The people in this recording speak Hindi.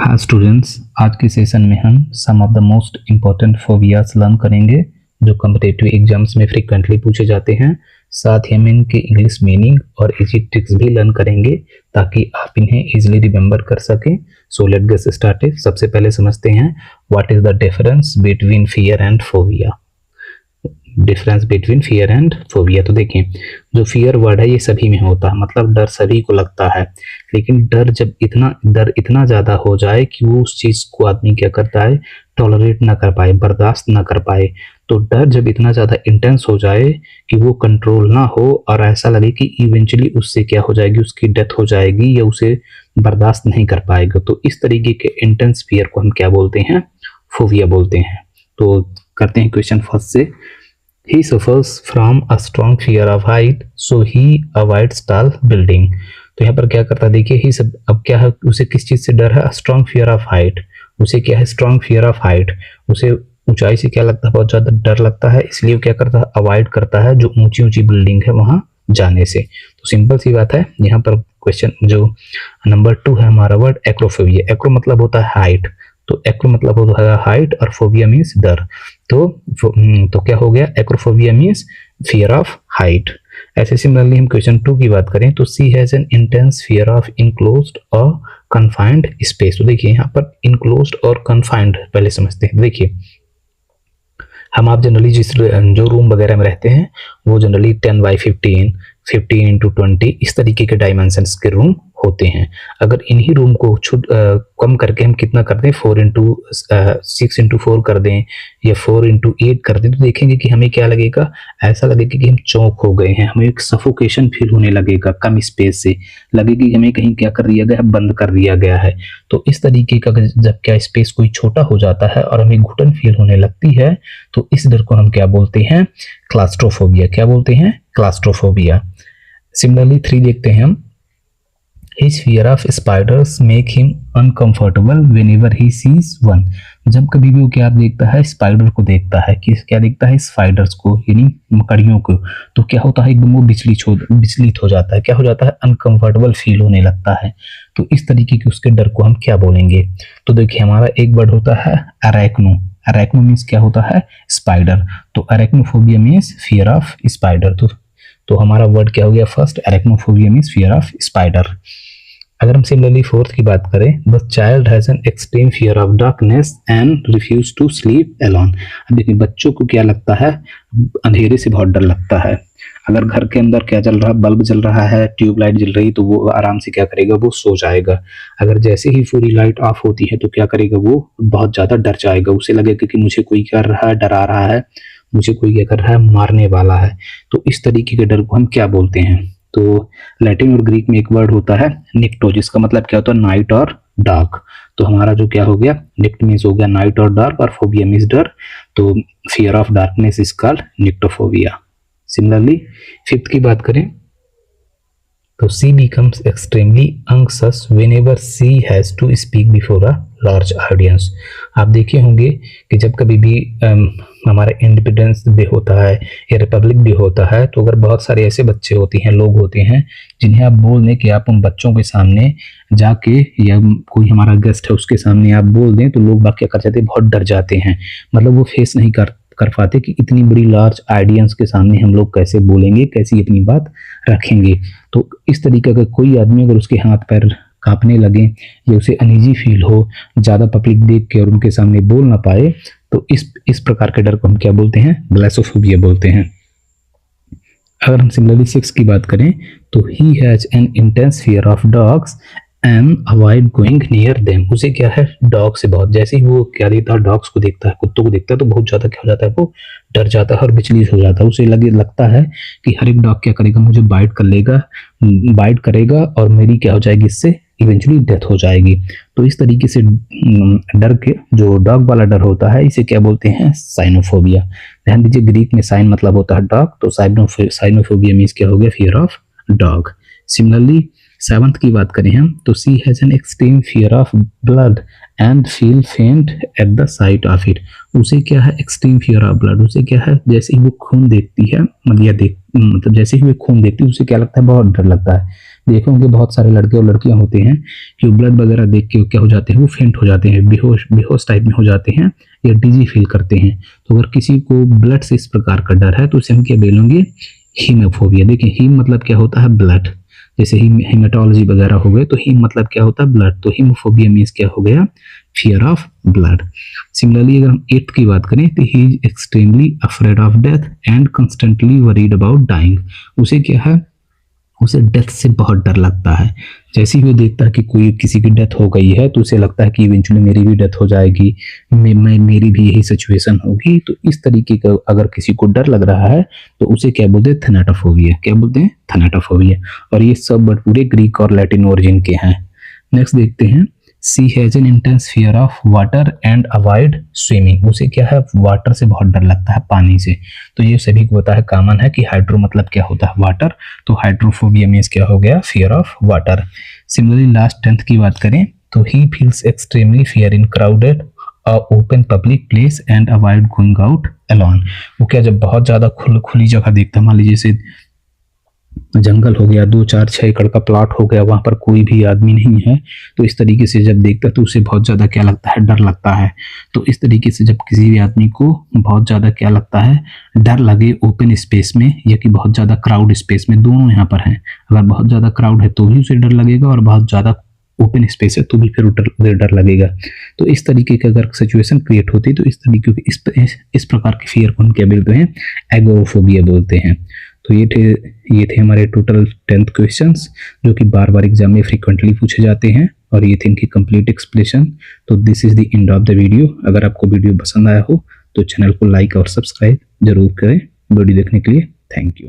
हाँ स्टूडेंट्स, आज के सेशन में हम some of the most important phobias learn करेंगे जो कम्पिटेटिव एग्जाम्स में फ्रीक्वेंटली पूछे जाते हैं। साथ ही हम इनके इंग्लिश मीनिंग और इजी ट्रिक्स भी लर्न करेंगे ताकि आप इन्हें इजीली रिमेंबर कर सकें। So let get started. सबसे पहले समझते हैं what is the difference between fear and phobia. Difference between fear and phobia. तो देखें, जो फियर वर्ड है ये सभी में होता है, मतलब डर सभी को लगता है, लेकिन डर इतना ज्यादा हो जाए कि वो उस चीज को आदमी क्या करता है, टॉलरेट ना कर पाए, बर्दाश्त ना कर पाए। तो डर जब इतना ज्यादा इंटेंस हो जाए कि वो कंट्रोल ना हो और ऐसा लगे कि इवेंचुअली उससे क्या हो जाएगी, उसकी डेथ हो जाएगी या उसे बर्दाश्त नहीं कर पाएगा, तो इस तरीके के इंटेंस फियर को हम क्या बोलते हैं, फोबिया बोलते हैं। तो करते हैं क्वेश्चन फर्स्ट से। He suffers from a strong fear of height, so he avoids tall building। तो यहाँ पर क्या करता है, देखिए ही सब अब क्या है, उसे किस चीज से डर है, स्ट्रॉन्ग फियर ऑफ हाइट। उसे क्या है, स्ट्रॉन्ग फियर ऑफ हाइट। उसे ऊंचाई से क्या लगता है, बहुत ज्यादा डर लगता है, इसलिए वो क्या करता है, अवॉइड करता है जो ऊंची ऊंची बिल्डिंग है वहां जाने से। तो सिंपल सी बात है। यहाँ पर क्वेश्चन जो नंबर 2 है हमारा वर्ड एक्रोफोबिया। एक्रो मतलब होता है हाइट, तो एक्रो मतलब होता है हाइट और फोबिया मीन्स डर। तो क्या हो गया, acrophobia means fear of height. ऐसे सिमिलरली हम क्वेश्चन 2 की बात करें तो she has an intense fear of enclosed और कन्फाइंड स्पेस। तो देखिए यहाँ पर इनक्लोज्ड और कन्फाइंड पहले समझते हैं। देखिए हम आप जनरली जो रूम वगैरह में रहते हैं वो जनरली 10x15, 15x20 इस तरीके के डायमेंशंस के रूम होते हैं। अगर इन्हीं रूम को कम करके हम कितना कर दें, 6x4 कर दें या 4x8 कर दें, तो देखेंगे कि हमें क्या लगेगा, ऐसा लगेगा कि हम चौंक हो गए हैं, हमें एक सफोकेशन फील होने लगेगा, कम स्पेस से लगेगी हमें कहीं क्या कर दिया गया है, बंद कर दिया गया है। तो इस तरीके का जब क्या स्पेस कोई छोटा हो जाता है और हमें घुटन फील होने लगती है, तो इस डर को हम क्या बोलते हैं, क्लास्ट्रोफोबिया। क्या बोलते हैं, क्लास्ट्रोफोबिया। सिमिलरली 3 देखते हैं हम। His fear of spiders make him uncomfortable whenever he sees one। जब कभी भी वो क्या देखता है, स्पाइडर को देखता है, कि क्या देखता है, स्पाइडर्स को यानी मकड़ियों को, तो क्या होता है, एकदम वो विचलित हो जाता है, क्या हो जाता है, अनकंफर्टेबल फील होने लगता है। तो इस तरीके के उसके डर को हम क्या बोलेंगे। तो देखिए हमारा एक वर्ड होता है अरैक्नो। अरैक्नो मीन्स क्या होता है, स्पाइडर। तो arachnophobia means fear of spider. तो हमारा वर्ड क्या हो गया, first arachnophobia means fear of spider. अगर हम सिमिलरली 4th की बात करें, the child has an extreme fear of darkness and refuse to sleep alone. अब देखिए बच्चों को क्या लगता है, अंधेरे से बहुत डर लगता है। अगर घर के अंदर क्या चल रहा है, बल्ब जल रहा है, ट्यूबलाइट जल रही, तो वो आराम से क्या करेगा, वो सो जाएगा। अगर जैसे ही पूरी लाइट ऑफ होती है तो क्या करेगा, वो बहुत ज्यादा डर जाएगा, उसे लगेगा कि मुझे कोई कर रहा है, डरा रहा है, मुझे कोई क्या कर रहा है, मारने वाला है। तो इस तरीके के डर को हम क्या बोलते हैं। तो लैटिन और ग्रीक में एक वर्ड होता है निक्टो, जिसका मतलब क्या होता है, नाइट और डार्क। तो हमारा जो क्या हो गया, निक्ट मीन्स हो गया नाइट और डार्क, और फोबिया मीन्स डर। तो fear of darkness is called nyctophobia. Similarly 5th की बात करें तो सी becomes extremely anxious whenever she has to speak before a large audience। आप देखे होंगे कि जब कभी भी हमारा इंडिपेंडेंस डे होता है या रिपब्लिक डे होता है, तो अगर बहुत सारे ऐसे बच्चे होते हैं, लोग होते हैं, जिन्हें आप बोल दें कि आप उन बच्चों के सामने जाके या कोई हमारा गेस्ट है उसके सामने आप बोल दें, तो लोग बात क्या कर जाते हैं, बहुत डर जाते हैं। मतलब वो फेस नहीं कर पाते कि इतनी बड़ी लार्ज ऑडियंस के सामने हम लोग कैसे बोलेंगे, कैसी अपनी बात रखेंगे। तो इस तरीके का कोई आदमी अगर उसके हाथ पैर कांपने लगे या उसे अनईजी फील हो, ज्यादा पब्लिक देख के और उनके सामने बोल ना पाए, तो इस प्रकार के डर को हम क्या बोलते हैं, ग्लासोफोबिया बोलते हैं। अगर हम सिमिलरली 6 की बात करें तो he has an intense fear of dogs and avoid going near them. उसे क्या है, डॉग से बहुत, जैसे ही वो क्या देखता है, डॉग्स को देखता है, कुत्तों को देखता है, तो बहुत ज्यादा क्या हो जाता है, वो डर जाता है और विचलित हो जाता है। उसे लगता है कि हर एक डॉग क्या करेगा, मुझे बाइट करेगा और मेरी क्या हो जाएगी, इससे इवेंचुअली डेथ हो जाएगी। तो इस तरीके से डर के जो डॉग वाला डर होता है, इसे क्या बोलते हैं, साइनोफोबिया। ध्यान दीजिए ग्रीक में साइन मतलब होता है डॉग, तो साइनोफोबिया मीन्स क्या हो गया, fear of dog. Similarly 7th की बात करें हम तो she has an extreme fear of blood and feel faint at the sight of it. उसे क्या है, एक्सट्रीम फियर ऑफ ब्लड। उसे क्या है, जैसे ही वो खून देखती है, मतलब जैसे ही वो खून देखती है उसे क्या लगता है, बहुत डर लगता है। देखे होंगे बहुत सारे लड़के और लड़कियां होते हैं कि वो ब्लड वगैरह देख के क्या हो जाते हैं, वो फेंट हो जाते हैं, बेहोश बेहोश टाइप में हो जाते हैं या डिजी फील करते हैं। तो अगर किसी को ब्लड से इस प्रकार का डर है तो उसे हम क्या बोलेंगे, हीमोफोबिया। देखिए हीम मतलब क्या होता है, ब्लड। जैसे हेमेटोलॉजी वगैरह हो गए तो हीम मतलब क्या होता है, ब्लड। तो हीमोफोबिया मीन्स क्या हो गया, फियर ऑफ ब्लड। सिमिलरली अगर हम 8th की बात करें तो he is extremely afraid of death and constantly worried about dying. उसे क्या है, उसे डेथ से बहुत डर लगता है। जैसे ही वो देखता है कि कोई किसी की डेथ हो गई है तो उसे लगता है कि इवेंचुअली मेरी भी डेथ हो जाएगी, मेरी भी यही सिचुएशन होगी। तो इस तरीके का अगर किसी को डर लग रहा है तो उसे क्या बोलते हैं, थैनाटोफोबिया। क्या बोलते हैं, थैनाटोफोबिया। और ये सब बट पूरे ग्रीक और लैटिन ओरिजिन के हैं। नेक्स्ट देखते हैं, she has an intense fear of water and avoid swimming. उसे क्या है, वाटर से बहुत डर लगता है, पानी से। तो ये सभी को पता है, कॉमन है कि हाइड्रो मतलब क्या होता है, वाटर। तो हाइड्रोफोबिया मीन्स क्या हो गया, fear of water. Similarly last 10th की बात करें तो he feels extremely fear in crowded open public place and avoid going out alone. वो क्या, जब बहुत ज्यादा खुली जगह देखता है, मान लीजिए जैसे जंगल हो गया, 2-4-6 एकड़ का प्लॉट हो गया, वहां पर कोई भी आदमी नहीं है, तो इस तरीके से जब देखता है तो उसे बहुत ज्यादा क्या लगता है, डर लगता है। तो इस तरीके से जब किसी भी आदमी को बहुत ज्यादा क्या लगता है, डर लगे ओपन स्पेस में या कि बहुत ज्यादा क्राउड स्पेस में, दोनों यहाँ पर है। अगर बहुत ज्यादा क्राउड है तो भी उसे डर लगेगा और बहुत ज्यादा ओपन स्पेस है तो भी फिर डर लगेगा। तो इस तरीके की अगर सिचुएशन क्रिएट होती है तो इस तरीके की इस प्रकार के फियर को हम क्या बोलते हैं, एगोराफोबिया बोलते हैं। तो ये थे हमारे टोटल 10th क्वेश्चंस जो कि बार बार एग्जाम में फ्रीक्वेंटली पूछे जाते हैं, और ये थे इनकी कंप्लीट एक्सप्लेनेशन। तो this is the end of the video. अगर आपको वीडियो पसंद आया हो तो चैनल को लाइक और सब्सक्राइब जरूर करें। वीडियो देखने के लिए थैंक यू।